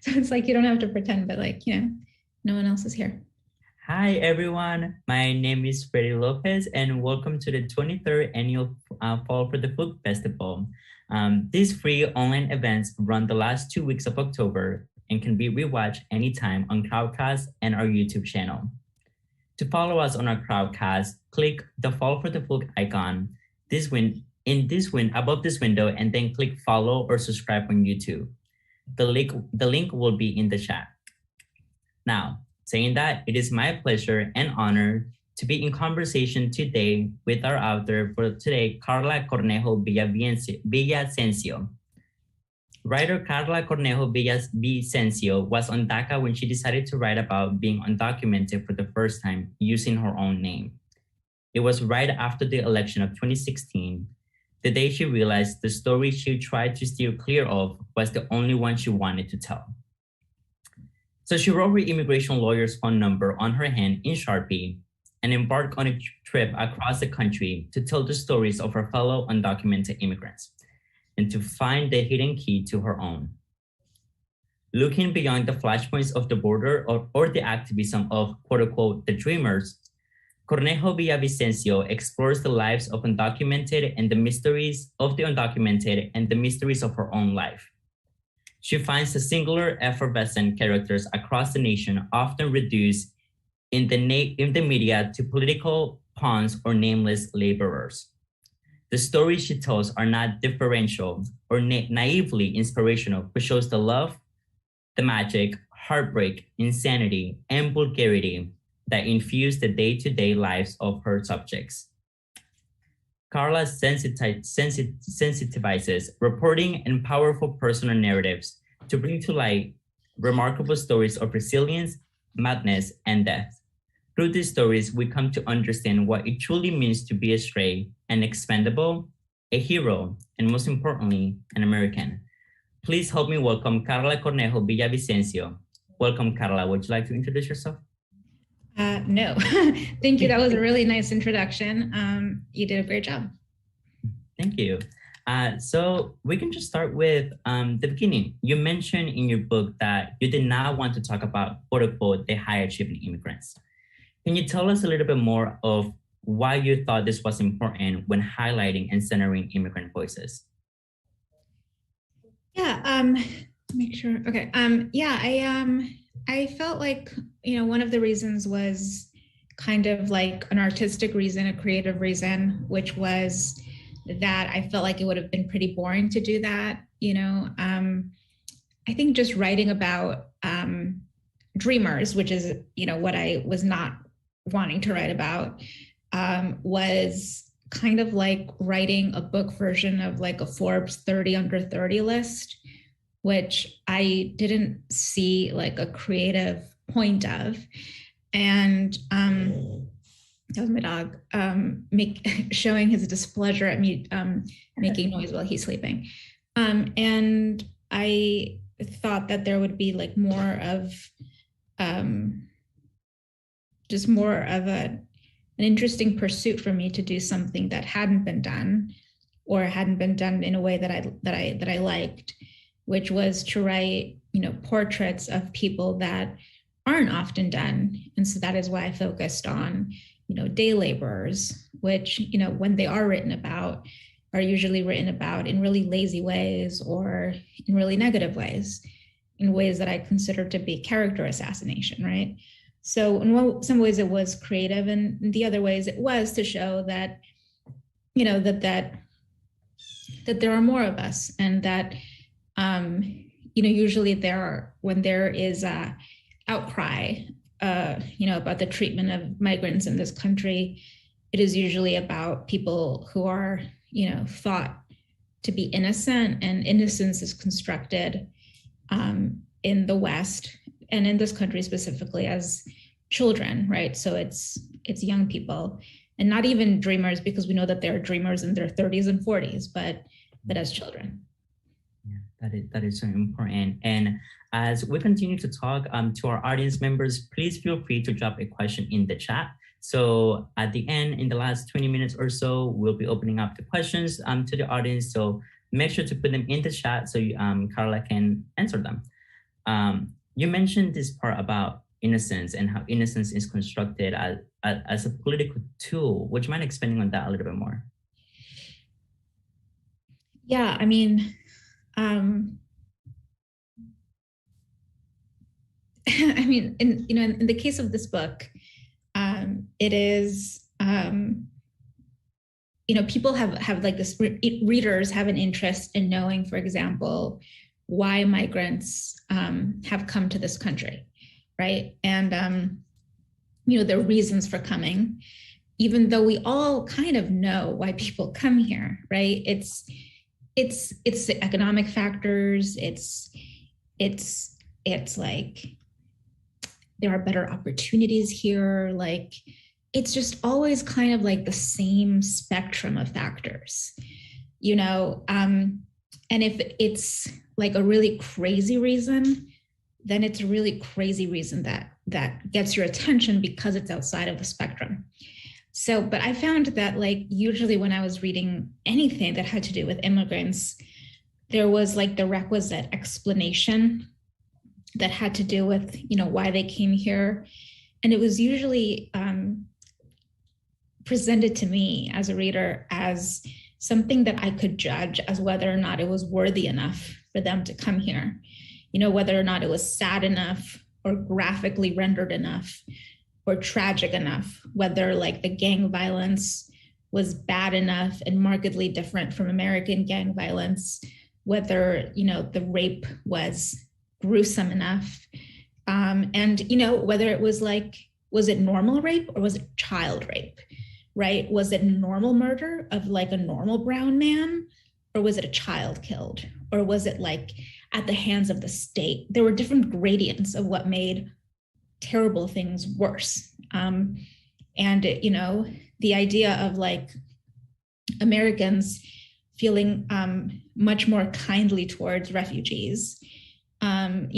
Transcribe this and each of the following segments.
So it's like you don't have to pretend, but like, no one else is here. Hi, everyone. My name is Freddy Lopez, and welcome to the 23rd Annual Fall for the Food Festival. These free online events run the last 2 weeks of October and can be rewatched anytime on Crowdcast and our YouTube channel. To follow us on our Crowdcast, click the Fall for the Food icon above this window, and then click follow or subscribe on YouTube. The link will be in the chat. Now, saying that, it is my pleasure and honor to be in conversation today with our author for today, Karla Cornejo Villavicencio. Writer Karla Cornejo Villavicencio was on DACA when she decided to write about being undocumented for the first time using her own name. It was right after the election of 2016, the day she realized the story she tried to steer clear of was the only one she wanted to tell. So she wrote her immigration lawyer's phone number on her hand in Sharpie and embarked on a trip across the country to tell the stories of her fellow undocumented immigrants and to find the hidden key to her own. Looking beyond the flashpoints of the border or the activism of quote unquote the dreamers, Cornejo Villavicencio explores the lives of undocumented and the mysteries of the undocumented and the mysteries of her own life. She finds the singular effervescent characters across the nation often reduced in the media to political pawns or nameless laborers. The stories she tells are not differential or naively inspirational, but shows the love, the magic, heartbreak, insanity, and vulgarity that infuse the day-to-day lives of her subjects. Karla sensitizes reporting and powerful personal narratives to bring to light remarkable stories of resilience, madness, and death. Through these stories, we come to understand what it truly means to be a stray, an expendable, a hero, and most importantly, an American. Please help me welcome Karla Cornejo Villavicencio. Welcome, Karla. Would you like to introduce yourself? No, thank you. That was a really nice introduction. You did a great job. Thank you. So we can just start with the beginning. You mentioned in your book that you did not want to talk about, quote unquote, the high achieving immigrants. Can you tell us a little bit more of why you thought this was important when highlighting and centering immigrant voices? Yeah, make sure. Okay. I felt like, one of the reasons was kind of like an artistic reason, a creative reason, which was that I felt like it would have been pretty boring to do that. I think just writing about dreamers, which is, what I was not wanting to write about, was kind of like writing a book version of like a Forbes 30 under 30 list, which I didn't see like a creative point of. And that was my dog showing his displeasure at me making noise while he's sleeping. And I thought that there would be like more of an interesting pursuit for me to do something that hadn't been done or hadn't been done in a way that I liked, which was to write, portraits of people that aren't often done. And so that is why I focused on, day laborers, which, when they are written about, are usually written about in really lazy ways or in really negative ways, in ways that I consider to be character assassination, right? So in some ways it was creative, and in the other ways it was to show that, that there are more of us, and that, usually when there is a outcry, about the treatment of migrants in this country, it is usually about people who are, thought to be innocent, and innocence is constructed in the West and in this country specifically as children, right? So it's young people, and not even dreamers, because we know that there are dreamers in their 30s and 40s, but as children. Yeah, that is so important. And as we continue to talk to our audience members, please feel free to drop a question in the chat. So at the end, in the last 20 minutes or so, we'll be opening up the questions to the audience. So make sure to put them in the chat so Karla can answer them. You mentioned this part about innocence and how innocence is constructed as a political tool. Would you mind expanding on that a little bit more? Yeah, I mean, I mean, in the case of this book, it is, people have like this, readers have an interest in knowing, for example, why migrants have come to this country, right? And, their reasons for coming, even though we all kind of know why people come here, right? It's the economic factors. It's like there are better opportunities here. Like it's just always kind of like the same spectrum of factors, and if it's like a really crazy reason, then it's a really crazy reason that gets your attention because it's outside of the spectrum. So, but I found that like usually when I was reading anything that had to do with immigrants, there was like the requisite explanation that had to do with, why they came here. And it was usually presented to me as a reader as something that I could judge as whether or not it was worthy enough for them to come here, whether or not it was sad enough or graphically rendered enough or tragic enough, whether like the gang violence was bad enough and markedly different from American gang violence, whether, the rape was gruesome enough, and, whether it was like, was it normal rape or was it child rape, right? Was it normal murder of like a normal brown man, or was it a child killed? Or was it like at the hands of the state? There were different gradients of what made terrible things worse. And, the idea of like Americans feeling much more kindly towards refugees. While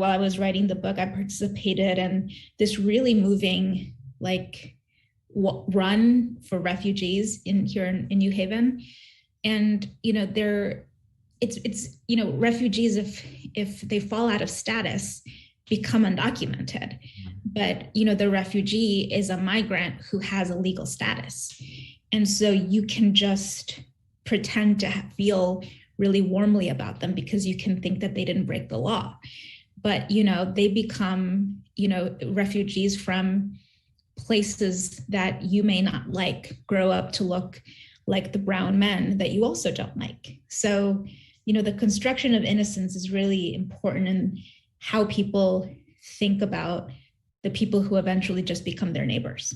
I was writing the book, I participated in this really moving like run for refugees here in New Haven. And, refugees, if they fall out of status, become undocumented. But, the refugee is a migrant who has a legal status. And so you can just pretend to feel really warmly about them because you can think that they didn't break the law. But, they become, refugees from places that you may not like, grow up to look like the brown men that you also don't like. So, the construction of innocence is really important in how people think about the people who eventually just become their neighbors.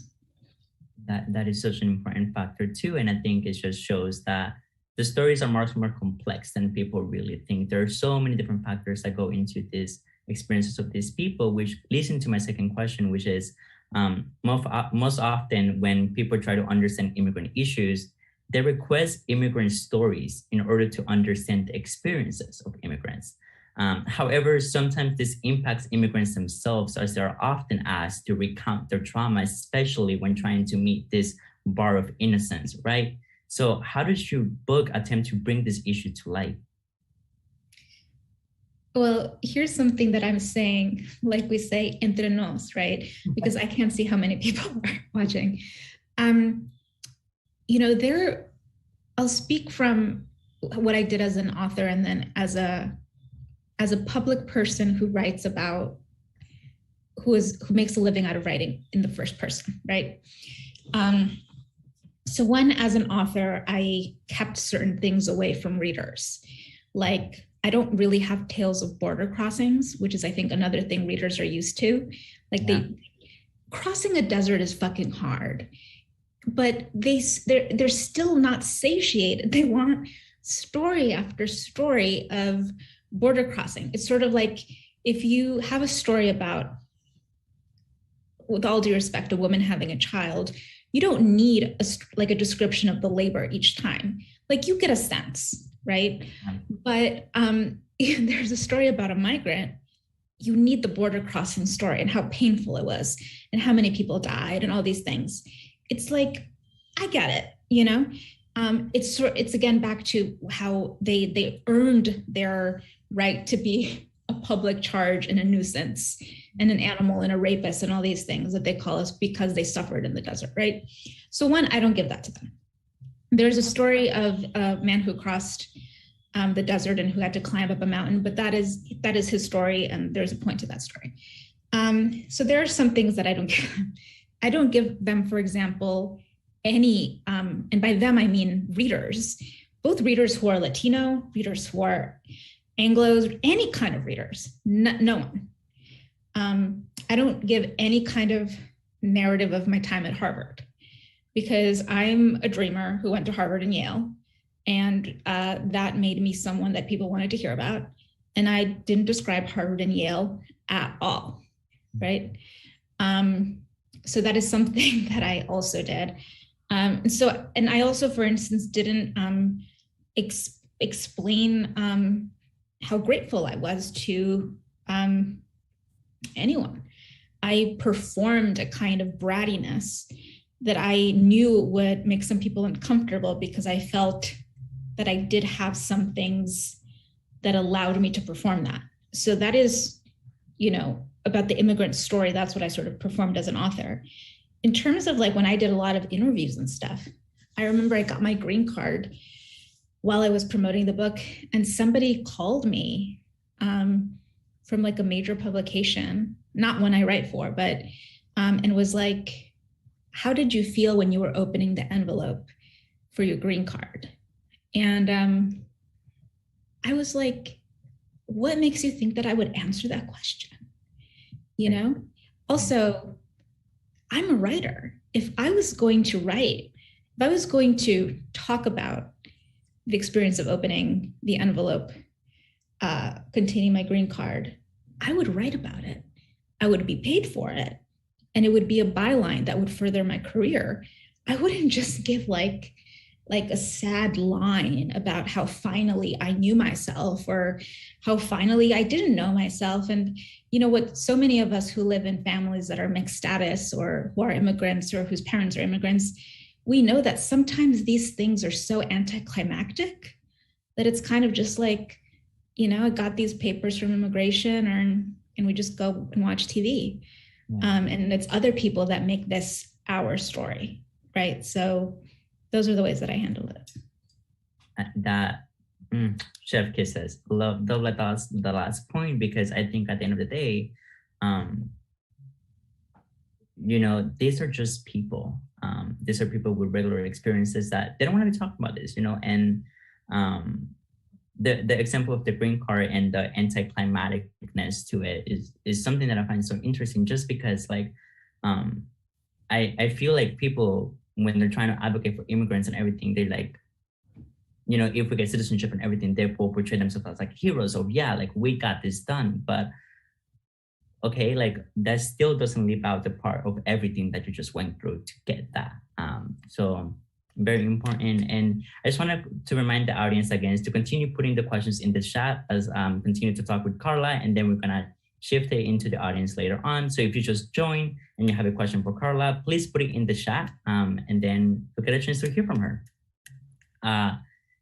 That is such an important factor too. And I think it just shows that the stories are much more complex than people really think. There are so many different factors that go into these experiences of these people, which leads into my second question, which is most often when people try to understand immigrant issues, they request immigrant stories in order to understand the experiences of immigrants. However, sometimes this impacts immigrants themselves as they are often asked to recount their trauma, especially when trying to meet this bar of innocence, right? So how does your book attempt to bring this issue to light? Well, here's something that I'm saying, like we say, entre nos, right? Because I can't see how many people are watching. I'll speak from what I did as an author and then as a public person who writes about, who makes a living out of writing in the first person, right? So when, as an author, I kept certain things away from readers, like I don't really have tales of border crossings, which is, I think, another thing readers are used to. Like crossing a desert is fucking hard, but they're still not satiated. They want story after story of border crossing. It's sort of like if you have a story about, with all due respect, a woman having a child, you don't need a description of the labor each time. Like you get a sense, right? But there's a story about a migrant. You need the border crossing story and how painful it was and how many people died and all these things. It's like, I get it, it's again back to how they earned their right to be a public charge and a nuisance and an animal and a rapist and all these things that they call us because they suffered in the desert, right? So one, I don't give that to them. There's a story of a man who crossed the desert and who had to climb up a mountain, but that is his story, and there's a point to that story. So there are some things that I don't give them. I don't give them, for example, any, and by them I mean readers, both readers who are Latino, readers who are Anglos, any kind of readers, no one. I don't give any kind of narrative of my time at Harvard because I'm a dreamer who went to Harvard and Yale, and that made me someone that people wanted to hear about. And I didn't describe Harvard and Yale at all, right? So that is something that I also did. And I also, for instance, didn't explain how grateful I was to anyone. I performed a kind of brattiness that I knew would make some people uncomfortable because I felt that I did have some things that allowed me to perform that. So that is, about the immigrant story. That's what I sort of performed as an author. In terms of like when I did a lot of interviews and stuff, I remember I got my green card while I was promoting the book, and somebody called me from like a major publication, not one I write for, but and was like, how did you feel when you were opening the envelope for your green card? And I was like, what makes you think that I would answer that question? Also, I'm a writer. If I was going to write, if I was going to talk about the experience of opening the envelope containing my green card, I would write about it. I would be paid for it. And it would be a byline that would further my career. I wouldn't just give like a sad line about how finally I knew myself or how finally I didn't know myself. And what so many of us who live in families that are mixed status or who are immigrants or whose parents are immigrants, we know that sometimes these things are so anticlimactic that it's kind of just like, I got these papers from immigration and we just go and watch TV. Yeah. And it's other people that make this our story, right? So those are the ways that I handle it. Chef kisses. Love the last point, because I think at the end of the day, these are just people. These are people with regular experiences that they don't want to be talking about this, and the example of the green card and the anticlimaticness to it is something that I find so interesting, just because I feel like people, when they're trying to advocate for immigrants and everything, they're like, if we get citizenship and everything, they portray themselves as like heroes of, we got this done. But okay, that still doesn't leave out the part of everything that you just went through to get that. So very important. And I just wanted to remind the audience again is to continue putting the questions in the chat as continue to talk with Karla, and then we're gonna shift it into the audience later on. So if you just join and you have a question for Karla, please put it in the chat, and then we'll get a chance to hear from her.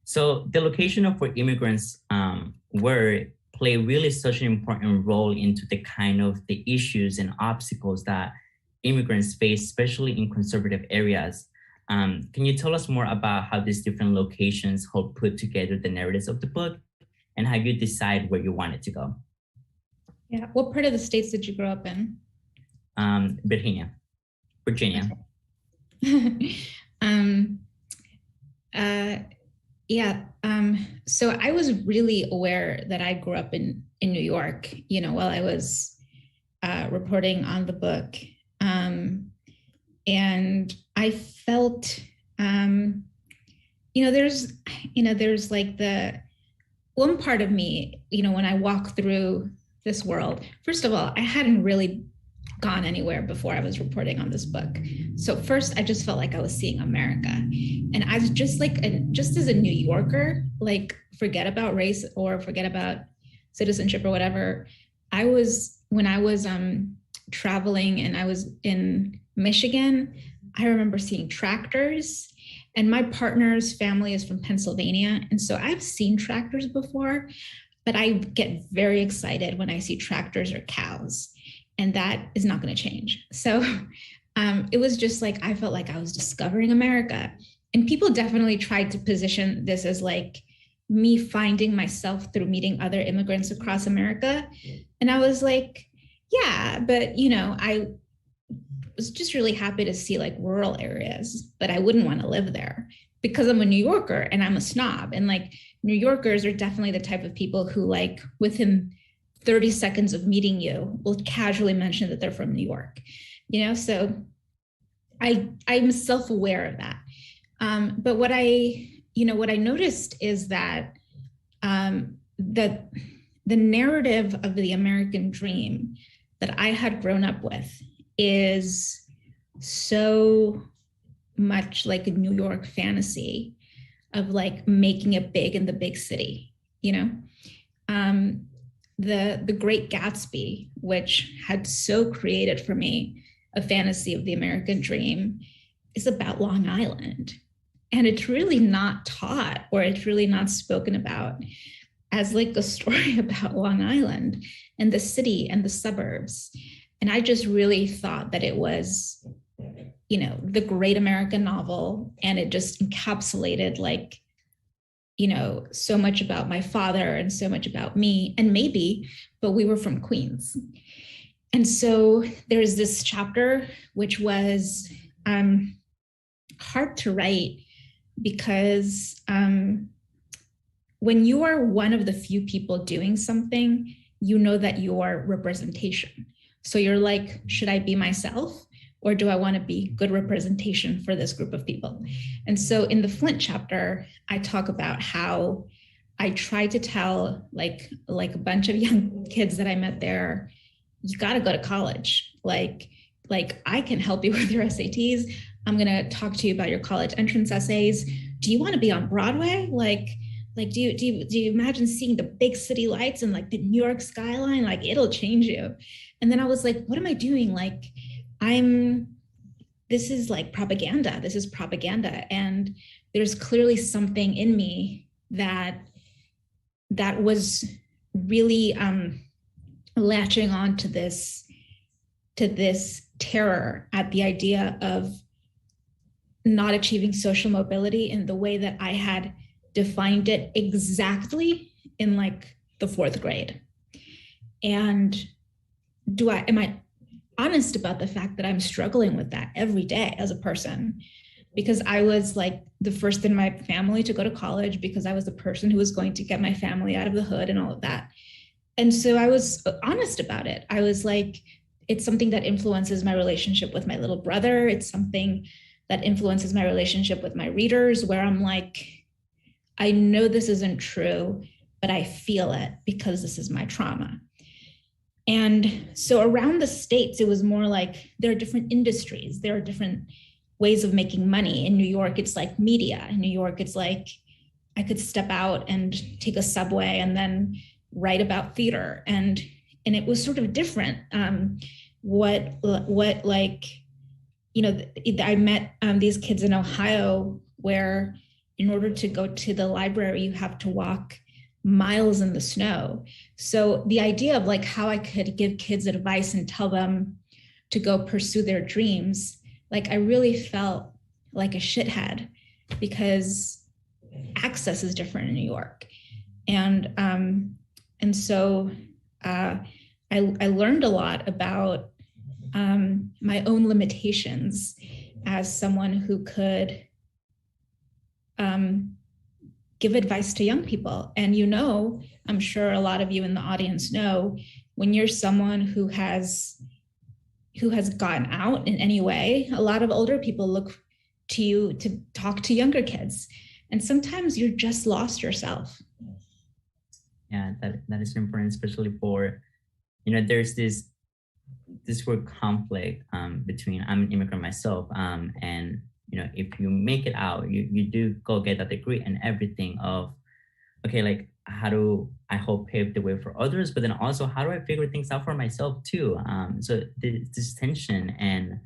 So the location of where immigrants were play really such an important role into the kind of the issues and obstacles that immigrants face, especially in conservative areas. Can you tell us more about how these different locations help put together the narratives of the book and how you decide where you want it to go? Yeah, what part of the States did you grow up in? Virginia. So I was really aware that I grew up in New York, while I was reporting on the book. And I felt, there's like the one part of me, when I walk through this world, first of all, I hadn't really gone anywhere before I was reporting on this book. So first, I just felt like I was seeing America. And I was just just as a New Yorker, forget about race or forget about citizenship or whatever. When I was traveling and I was in Michigan, I remember seeing tractors, and my partner's family is from Pennsylvania. And so I've seen tractors before. but I get very excited when I see tractors or cows, and that is not going to change. So it was just like I felt like I was discovering America, and people definitely tried to position this as like me finding myself through meeting other immigrants across America, and I was like, yeah, but I was just really happy to see like rural areas, but I wouldn't want to live there because I'm a New Yorker and I'm a snob. And like New Yorkers are definitely the type of people who, like, within 30 seconds of meeting you, will casually mention that they're from New York. So I'm self-aware of that. But what I noticed is that that the narrative of the American dream that I had grown up with is so much like a New York fantasy of like making it big in the big city. The Great Gatsby, which had so created for me a fantasy of the American dream, is about Long Island. And it's really not taught, or it's really not spoken about as like a story about Long Island and the city and the suburbs. And I just really thought that it was, the great American novel. And it just encapsulated like, so much about my father and so much about me, and maybe, but we were from Queens. And so there's this chapter which was hard to write because when you are one of the few people doing something, you know that you are representation. So you're like, should I be myself? Or do I want to be good representation for this group of people? And so in the Flint chapter, I talk about how I tried to tell like a bunch of young kids that I met there, you got to go to college. Like I can help you with your SATs. I'm going to talk to you about your college entrance essays. Do you want to be on Broadway? Like do you imagine seeing the big city lights and like the New York skyline? Like it'll change you. And then I was like, what am I doing? Like this is like propaganda. This is propaganda. And there's clearly something in me that was really latching on to this terror at the idea of not achieving social mobility in the way that I had defined it exactly in like the 4th grade. And am I honest about the fact that I'm struggling with that every day as a person? Because I was like the first in my family to go to college, because I was the person who was going to get my family out of the hood and all of that. And so I was honest about it. I was like, it's something that influences my relationship with my little brother. It's something that influences my relationship with my readers, where I'm like, I know this isn't true, but I feel it because this is my trauma. And so around the States, it was more like there are different industries. There are different ways of making money. In New York, it's like media. In New York, it's like I could step out and take a subway and then write about theater. And it was sort of different. What like, I met these kids in Ohio where in order to go to the library, you have to walk miles in the snow. So the idea of like how I could give kids advice and tell them to go pursue their dreams, like I really felt like a shithead because access is different in New York. And so I learned a lot about my own limitations as someone who could give advice to young people. And I'm sure a lot of you in the audience know, when you're someone who has gotten out in any way, a lot of older people look to you to talk to younger kids. And sometimes you're just lost yourself. Yeah, that is important, especially for, there's this word conflict between, I'm an immigrant myself, and if you make it out, you do go get that degree and everything of, okay, like how do I hope pave the way for others, but then also how do I figure things out for myself too? So this tension, and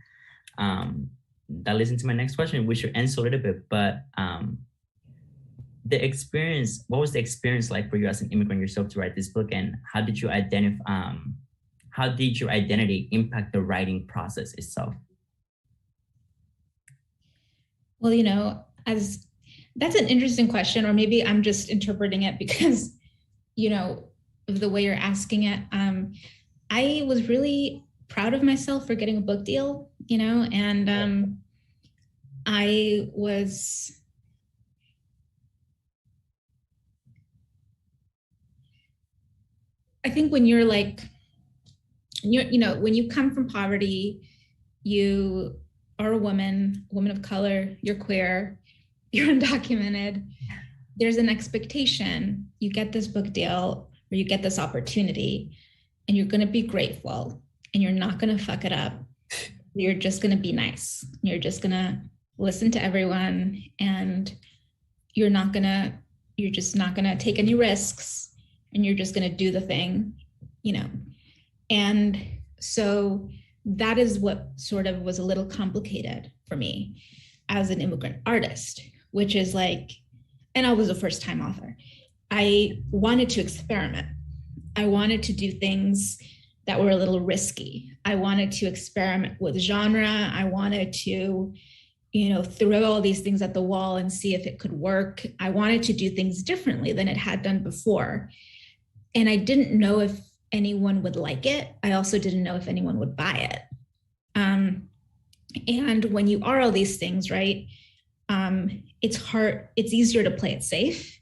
that leads into my next question, which should answer a little bit, but the experience, what was the experience like for you as an immigrant yourself to write this book, and how did you identify, how did your identity impact the writing process itself? Well, you know, as that's an interesting question, or maybe I'm just interpreting it because, you know, of the way you're asking it. I was really proud of myself for getting a book deal, you know, and I think when you're like, you know, when you come from poverty, you are a woman of color, you're queer, you're undocumented, there's an expectation. You get this book deal or you get this opportunity, and you're going to be grateful, and you're not going to fuck it up. You're just going to be nice. You're just going to listen to everyone, and you're just not going to take any risks, and you're just going to do the thing, you know. And so that is what sort of was a little complicated for me as an immigrant artist, which is like, and I was a first-time author. I wanted to experiment. I wanted to do things that were a little risky. I wanted to experiment with genre. I wanted to, you know, throw all these things at the wall and see if it could work. I wanted to do things differently than it had done before. And I didn't know if anyone would like it. I also didn't know if anyone would buy it. And when you are all these things, right, it's hard, it's easier to play it safe.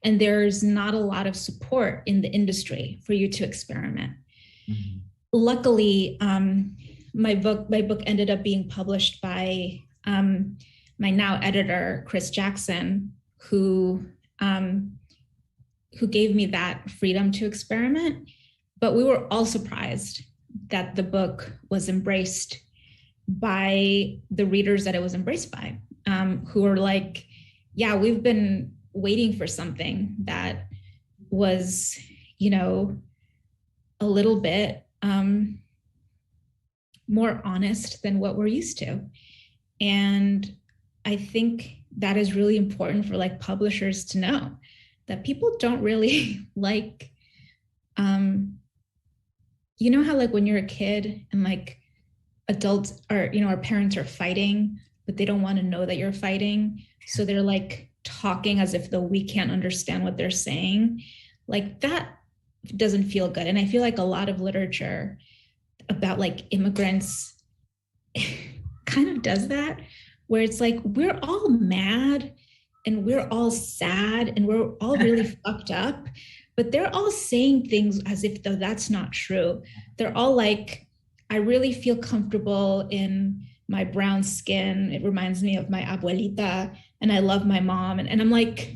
And there's not a lot of support in the industry for you to experiment. Mm-hmm. Luckily, my book ended up being published by my now editor, Chris Jackson, who gave me that freedom to experiment. But we were all surprised that the book was embraced by the readers that it was embraced by, who were like, yeah, we've been waiting for something that was, you know, a little bit more honest than what we're used to. And I think that is really important for like publishers to know, that people don't really like, you know how like when you're a kid and like adults are, you know, our parents are fighting, but they don't want to know that you're fighting. So they're like talking as if though we can't understand what they're saying. Like that doesn't feel good. And I feel like a lot of literature about like immigrants kind of does that, where it's like, we're all mad and we're all sad and we're all really fucked up, but they're all saying things as if though that's not true. They're all like, I really feel comfortable in my brown skin. It reminds me of my abuelita, and I love my mom. And I'm like,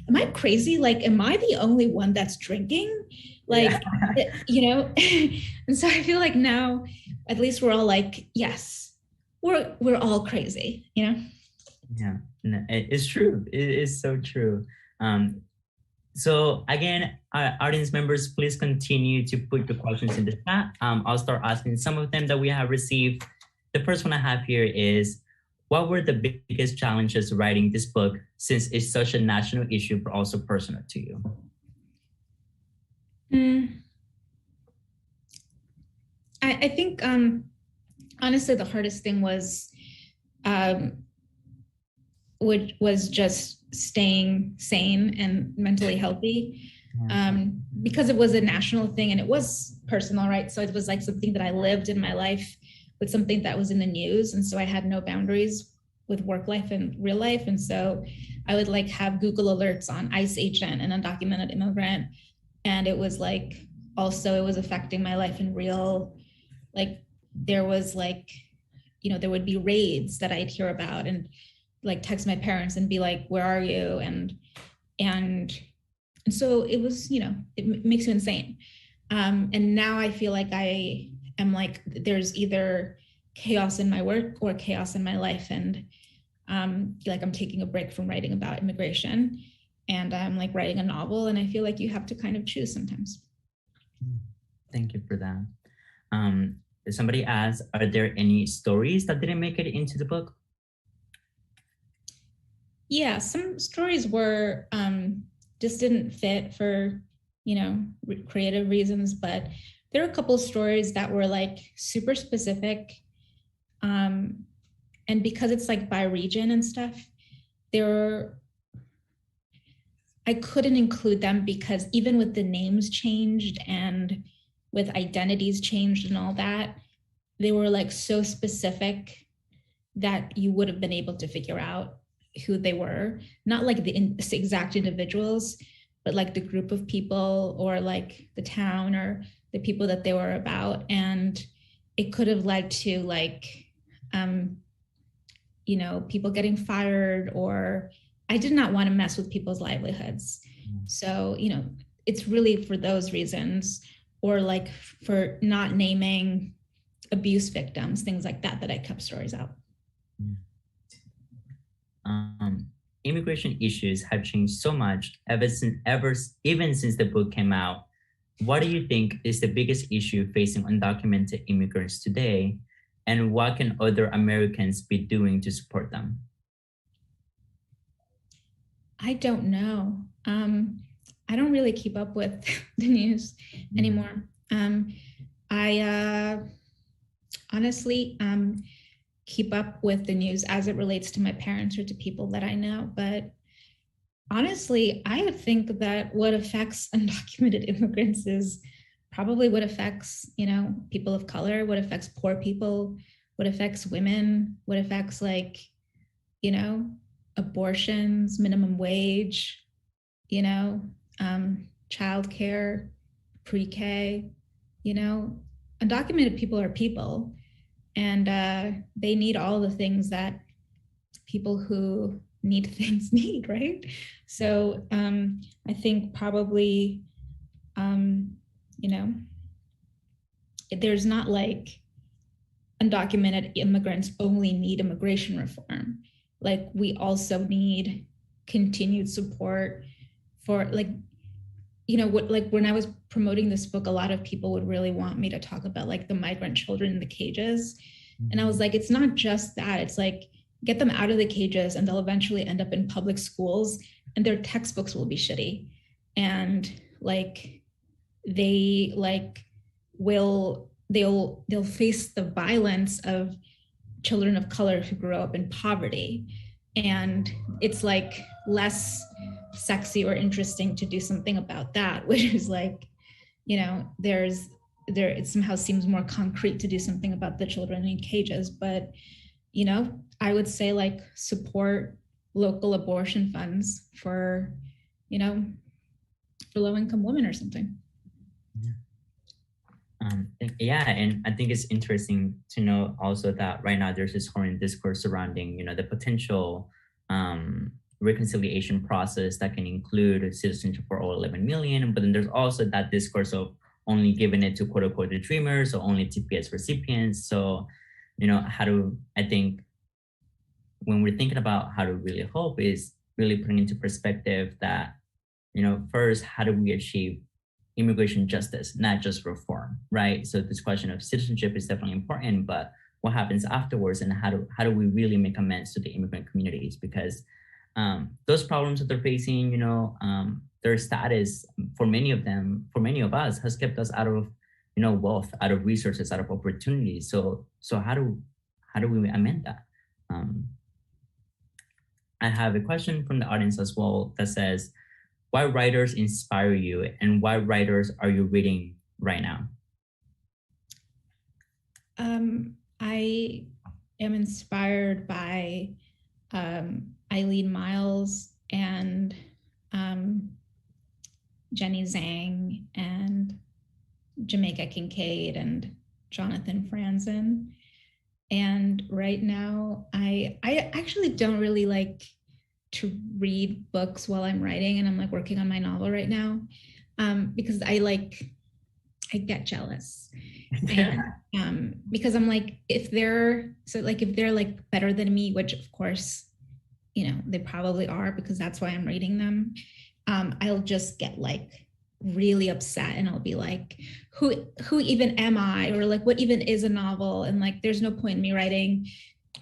am I crazy? Like, am I the only one that's drinking? Like, yeah. You know? And so I feel like now, at least we're all like, yes, we're all crazy, you know? Yeah, no, it's true. It is so true. So again, audience members, please continue to put your questions in the chat. I'll start asking some of them that we have received. The first one I have here is, what were the biggest challenges writing this book, since it's such a national issue, but also personal to you? I think, honestly, the hardest thing was just staying sane and mentally healthy, because it was a national thing and it was personal, right? So it was like something that I lived in my life with something that was in the news. And so I had no boundaries with work life and real life. And so I would like have Google alerts on ICE agent and undocumented immigrant. And it was like, also it was affecting my life in real, like there was like, you know, there would be raids that I'd hear about and like text my parents and be like, where are you? And so it was, you know, it makes you insane. And now I feel like I am like, there's either chaos in my work or chaos in my life. And like I'm taking a break from writing about immigration, and I'm like writing a novel, and I feel like you have to kind of choose sometimes. Thank you for that. Somebody asked, are there any stories that didn't make it into the book? Yeah, some stories were just didn't fit for, creative reasons, but there are a couple of stories that were like super specific. And because it's like by region and stuff, there were, I couldn't include them because even with the names changed and with identities changed and all that, they were like so specific that you would have been able to figure out who they were, not like the exact individuals, but like the group of people or like the town or the people that they were about. And it could have led to like, people getting fired, or I did not want to mess with people's livelihoods. So, it's really for those reasons, or like for not naming abuse victims, things like that, that I kept stories out. Immigration issues have changed so much even since the book came out. What do you think is the biggest issue facing undocumented immigrants today, and what can other Americans be doing to support them? I don't know. I don't really keep up with the news anymore. I honestly keep up with the news as it relates to my parents or to people that I know. But honestly, I would think that what affects undocumented immigrants is probably what affects, people of color, what affects poor people, what affects women, what affects like, abortions, minimum wage, childcare, pre-K, undocumented people are people, and they need all the things that people who need things need, right? So I think probably, there's not like undocumented immigrants only need immigration reform. Like we also need continued support for like, like when I was promoting this book, a lot of people would really want me to talk about like the migrant children in the cages. And I was like, it's not just that, it's like, get them out of the cages and they'll eventually end up in public schools and their textbooks will be shitty. And like, they'll face the violence of children of color who grew up in poverty. And it's like less sexy or interesting to do something about that, which is like, it somehow seems more concrete to do something about the children in cages. But, I would say like support local abortion funds for low-income women or something. And I think it's interesting to know also that right now there's this current discourse surrounding, the potential reconciliation process that can include citizenship for all 11 million, but then there's also that discourse of only giving it to quote unquote the dreamers or only TPS recipients. So, I think when we're thinking about how to really hope is really putting into perspective that, first, how do we achieve immigration justice, not just reform, right? So this question of citizenship is definitely important, but what happens afterwards, and how do we really make amends to the immigrant communities? Because those problems that they're facing, their status for many of us has kept us out of, wealth, out of resources, out of opportunities. So how do we amend that? I have a question from the audience as well that says, what writers inspire you and what writers are you reading right now? I am inspired by Eileen Miles and Jenny Zhang and Jamaica Kincaid and Jonathan Franzen. And right now, I actually don't really like to read books while I'm writing, and I'm like working on my novel right now, because I get jealous. And because I'm like, if they're like better than me, which of course, they probably are, because that's why I'm reading them, I'll just get like really upset, and I'll be like, who even am I, or like what even is a novel, and like there's no point in me writing.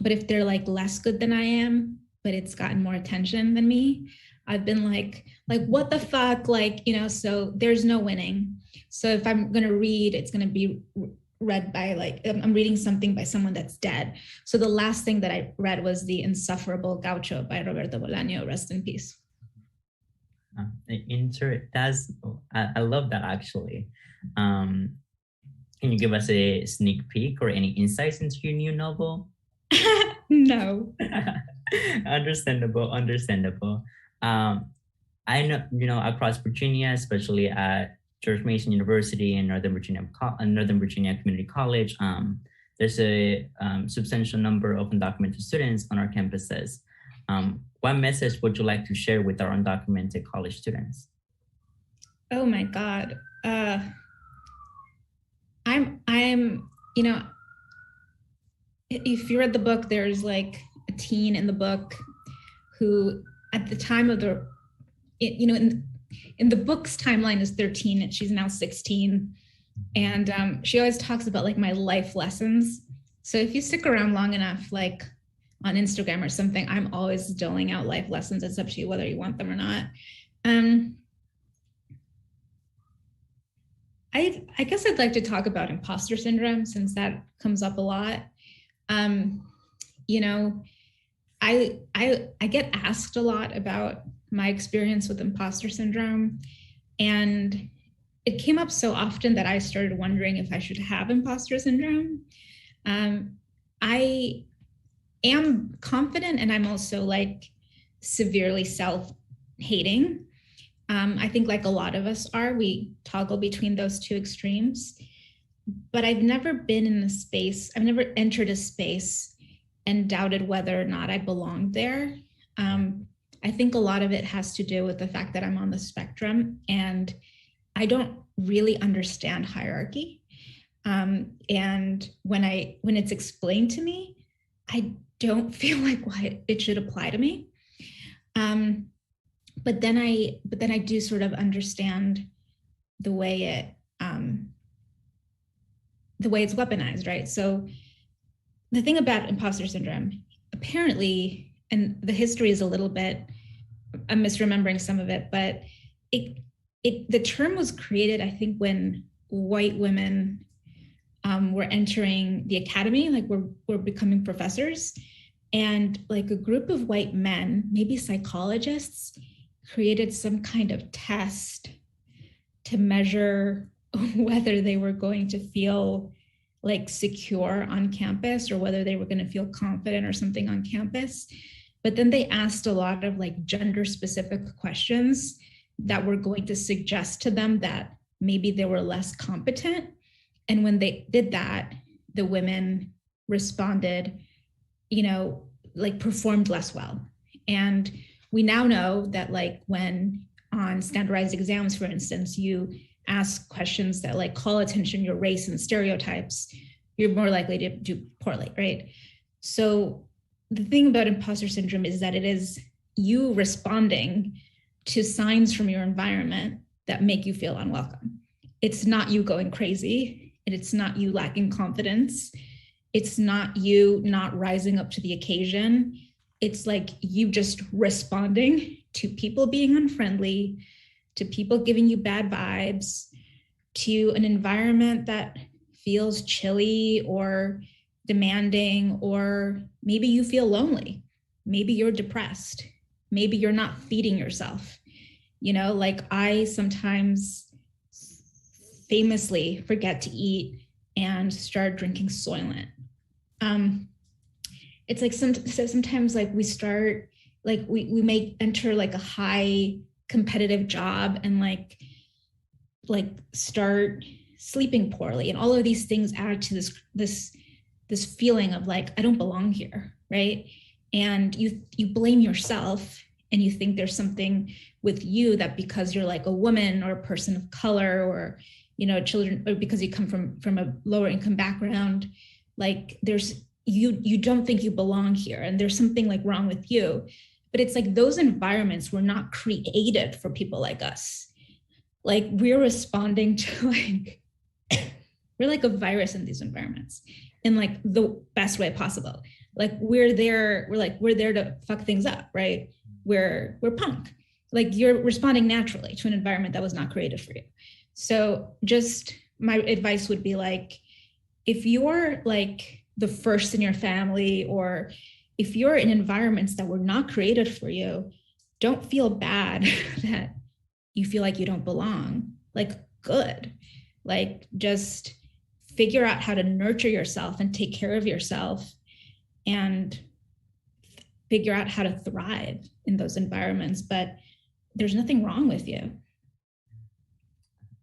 But if they're like less good than I am, but it's gotten more attention than me. I've been like what the fuck, like, you know, so there's no winning. So if I'm going to read, it's going to be read by, like, I'm reading something by someone that's dead. So the last thing that I read was The Insufferable Gaucho by Roberto Bolaño, rest in peace. I love that, actually. Can you give us a sneak peek or any insights into your new novel? No. Understandable. I know, you know, across Virginia, especially at George Mason University and Northern Virginia Community College, there's a substantial number of undocumented students on our campuses. What message would you like to share with our undocumented college students? Oh my God. I'm, you know, if you read the book, there's like a teen in the book who at the time of the, you know, in the book's timeline is 13 and she's now 16. And she always talks about like my life lessons. So if you stick around long enough, like on Instagram or something, I'm always doling out life lessons. It's up to you whether you want them or not. I guess I'd like to talk about imposter syndrome, since that comes up a lot. You know, I get asked a lot about my experience with imposter syndrome, and it came up so often that I started wondering if I should have imposter syndrome. I am confident, and I'm also like severely self-hating. I think like a lot of us are, we toggle between those two extremes. But I've never been in a space, I've never entered a space and doubted whether or not I belonged there. I think a lot of it has to do with the fact that I'm on the spectrum and I don't really understand hierarchy. And when it's explained to me, I don't feel like why it should apply to me. But then I do sort of understand the way it's weaponized, right? So the thing about imposter syndrome, apparently, and the history is a little bit, I'm misremembering some of it, but the term was created, I think, when white women were entering the academy, like were becoming professors, and like a group of white men, maybe psychologists, created some kind of test to measure whether they were going to feel like secure on campus or whether they were going to feel confident or something on campus. But then they asked a lot of like gender specific questions that were going to suggest to them that maybe they were less competent. And when they did that, the women responded, you know, like performed less well. And we now know that like when on standardized exams, for instance, you ask questions that like call attention to your race and stereotypes, you're more likely to do poorly, right? So the thing about imposter syndrome is that it is you responding to signs from your environment that make you feel unwelcome. It's not you going crazy, and it's not you lacking confidence. It's not you not rising up to the occasion. It's like you just responding to people being unfriendly, to people giving you bad vibes, to an environment that feels chilly or demanding, or maybe you feel lonely. Maybe you're depressed. Maybe you're not feeding yourself. You know, like I sometimes famously forget to eat and start drinking Soylent. It's like sometimes like we start, like we may enter like a high competitive job and like start sleeping poorly, and all of these things add to this feeling of like I don't belong here, right? And you blame yourself, and you think there's something with you, that because you're like a woman or a person of color, or you know, children, or because you come from a lower income background, like there's you don't think you belong here, and there's something like wrong with you. But it's like those environments were not created for people like us. Like we're responding to like we're like a virus in these environments in like the best way possible. Like we're there to fuck things up, right? We're punk. Like you're responding naturally to an environment that was not created for you. So just my advice would be like, if you're like the first in your family, or if you're in environments that were not created for you, don't feel bad that you feel like you don't belong. Like, good. Like, just figure out how to nurture yourself and take care of yourself and figure out how to thrive in those environments. But there's nothing wrong with you.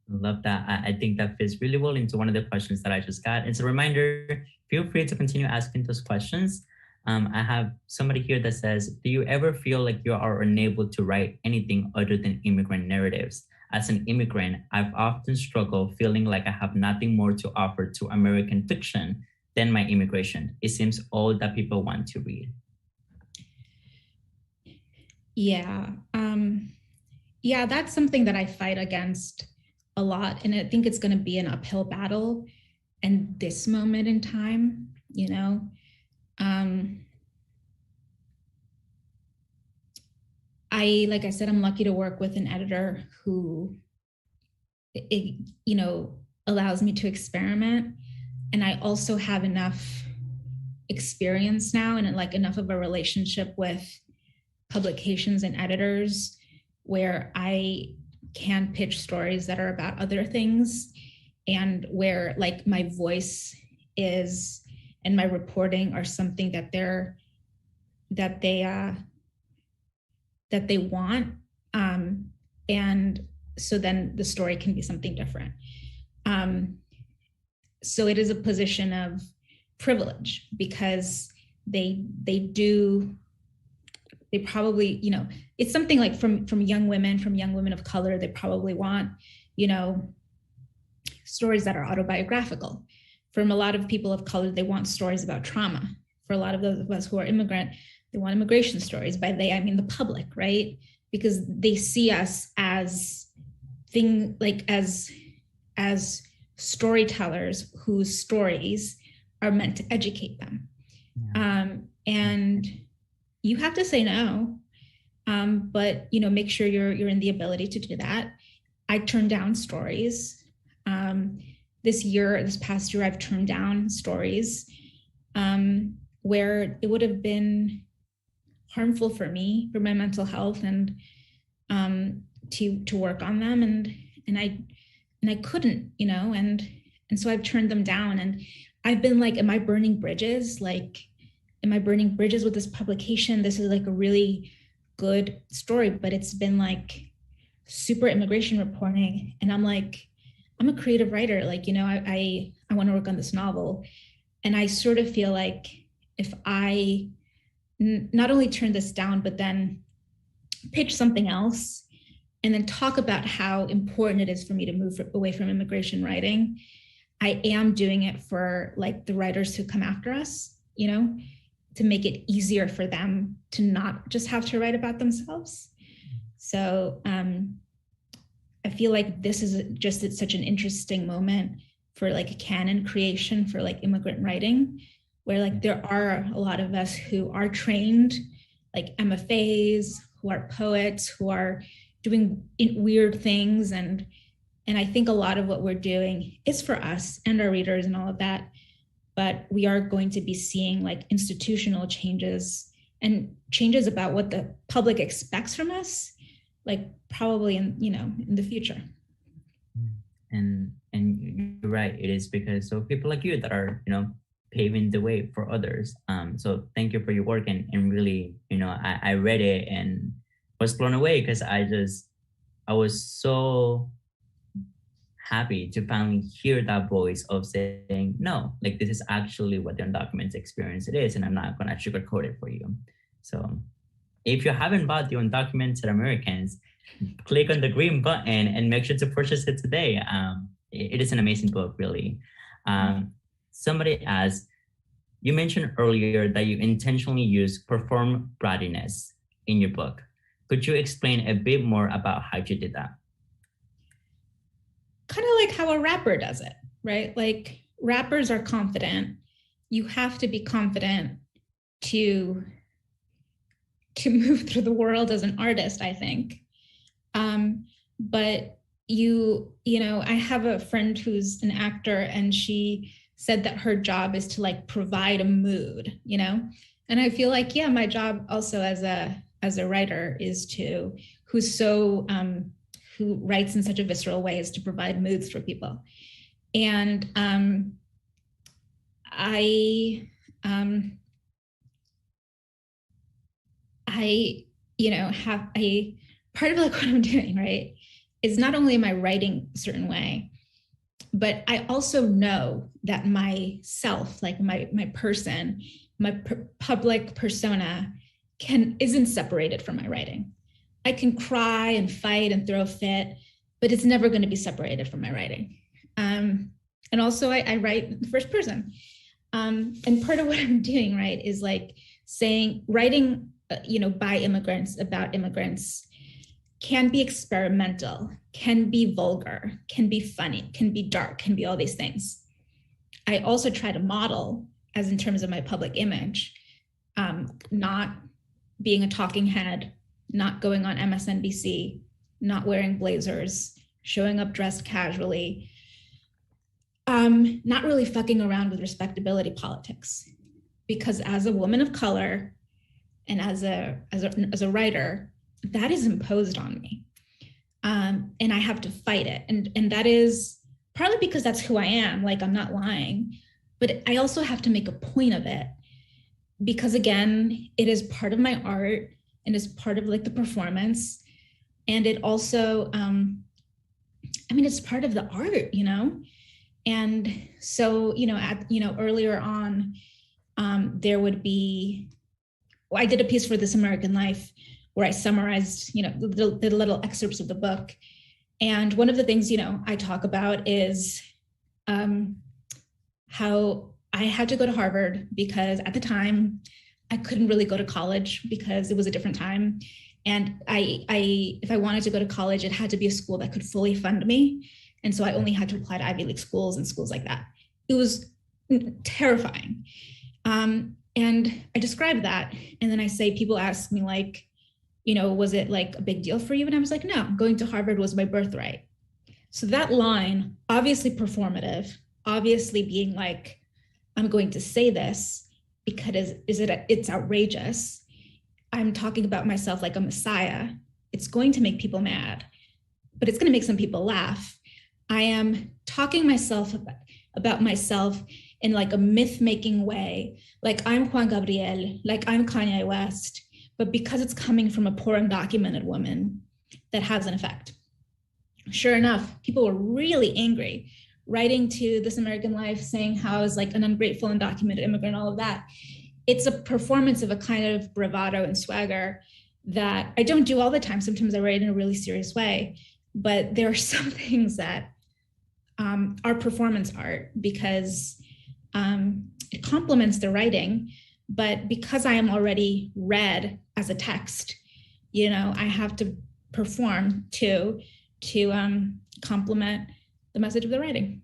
Love that. I think that fits really well into one of the questions that I just got. It's a reminder, feel free to continue asking those questions. I have somebody here that says, do you ever feel like you are unable to write anything other than immigrant narratives? As an immigrant, I've often struggled feeling like I have nothing more to offer to American fiction than my immigration. It seems all that people want to read. Yeah. Yeah, that's something that I fight against a lot. And I think it's going to be an uphill battle in this moment in time, you know. Like I said, I'm lucky to work with an editor who, allows me to experiment. And I also have enough experience now and like enough of a relationship with publications and editors where I can pitch stories that are about other things, and where like my voice is and my reporting are something that they want, and so then the story can be something different. So it is a position of privilege because they probably, it's something like from young women of color, they probably want, stories that are autobiographical. From a lot of people of color, they want stories about trauma. For a lot of those of us who are immigrant, they want immigration stories. By they, I mean the public, right? Because they see us as as storytellers whose stories are meant to educate them. Yeah. And you have to say no, but make sure you're in the ability to do that. I turn down stories. This past year, I've turned down stories where it would have been harmful for me, for my mental health, and to work on them, and I couldn't, and so I've turned them down, and I've been like, am I burning bridges? Like, am I burning bridges with this publication? This is like a really good story, but it's been like super immigration reporting, and I'm like, I'm a creative writer. Like, I want to work on this novel, and I sort of feel like if I not only turn this down, but then pitch something else, and then talk about how important it is for me to move away from immigration writing, I am doing it for like the writers who come after us, to make it easier for them to not just have to write about themselves. So I feel like this is just such an interesting moment for like canon creation for like immigrant writing, where like there are a lot of us who are trained like MFAs, who are poets, who are doing weird things, and I think a lot of what we're doing is for us and our readers and all of that, but we are going to be seeing like institutional changes and changes about what the public expects from us, like probably in the future. And you're right, it is because of people like you that are paving the way for others. So thank you for your work, and really I read it and was blown away because I was so happy to finally hear that voice of saying, no, like this is actually what the undocumented experience it is, and I'm not gonna sugarcoat it for you. So if you haven't bought the Undocumented Americans, click on the green button and make sure to purchase it today. It is an amazing book, really. Somebody asked, you mentioned earlier that you intentionally use perform brattiness in your book. Could you explain a bit more about how you did that? Kind of like how a rapper does it, right? Like rappers are confident. You have to be confident to move through the world as an artist, I think. But I have a friend who's an actor, and she said that her job is to like provide a mood, and I feel like, yeah, my job also as a writer is to who writes in such a visceral way is to provide moods for people. And I have a part of like what I'm doing, right, is not only am I writing a certain way, but I also know that myself, like my person, my public persona isn't separated from my writing. I can cry and fight and throw a fit, but it's never going to be separated from my writing. And also I write in the first person. And part of what I'm doing, right, is like writing, by immigrants, about immigrants, can be experimental, can be vulgar, can be funny, can be dark, can be all these things. I also try to model, as in terms of my public image, not being a talking head, not going on MSNBC, not wearing blazers, showing up dressed casually, not really fucking around with respectability politics. Because as a woman of color and as a writer, that is imposed on me. And I have to fight it. And that is partly because that's who I am, like I'm not lying, but I also have to make a point of it because, again, it is part of my art and is part of like the performance. And it also, it's part of the art, And so, earlier on, there would be, I did a piece for This American Life where I summarized, the little excerpts of the book. And one of the things, I talk about is how I had to go to Harvard because at the time I couldn't really go to college because it was a different time. And if I wanted to go to college, it had to be a school that could fully fund me. And so I only had to apply to Ivy League schools and schools like that. It was terrifying. And I described that. And then I say, people ask me like, was it like a big deal for you? And I was like, no, going to Harvard was my birthright. So that line, obviously performative, obviously being like, I'm going to say this because it's outrageous. I'm talking about myself like a messiah. It's going to make people mad, but it's going to make some people laugh. I am talking about myself in like a myth-making way, like I'm Juan Gabriel, like I'm Kanye West, but because it's coming from a poor undocumented woman, that has an effect. Sure enough, people were really angry, writing to This American Life saying how I was like an ungrateful undocumented immigrant, all of that. It's a performance of a kind of bravado and swagger that I don't do all the time. Sometimes I write in a really serious way, but there are some things that are performance art because it complements the writing, but because I am already read as a text, I have to perform to complement the message of the writing.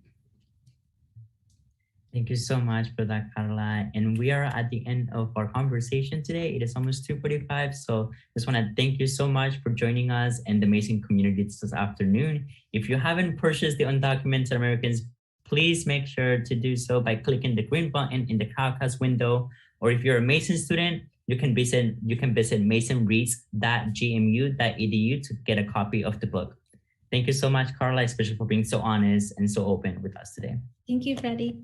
Thank you so much for that, Karla. And we are at the end of our conversation today. It is almost 2:45. So just want to thank you so much for joining us and the amazing community this afternoon. If you haven't purchased the Undocumented Americans, please make sure to do so by clicking the green button in the Crowdcast window. Or if you're a Mason student, you can visit masonreads.gmu.edu to get a copy of the book. Thank you so much, Karla, especially for being so honest and so open with us today. Thank you, Freddie.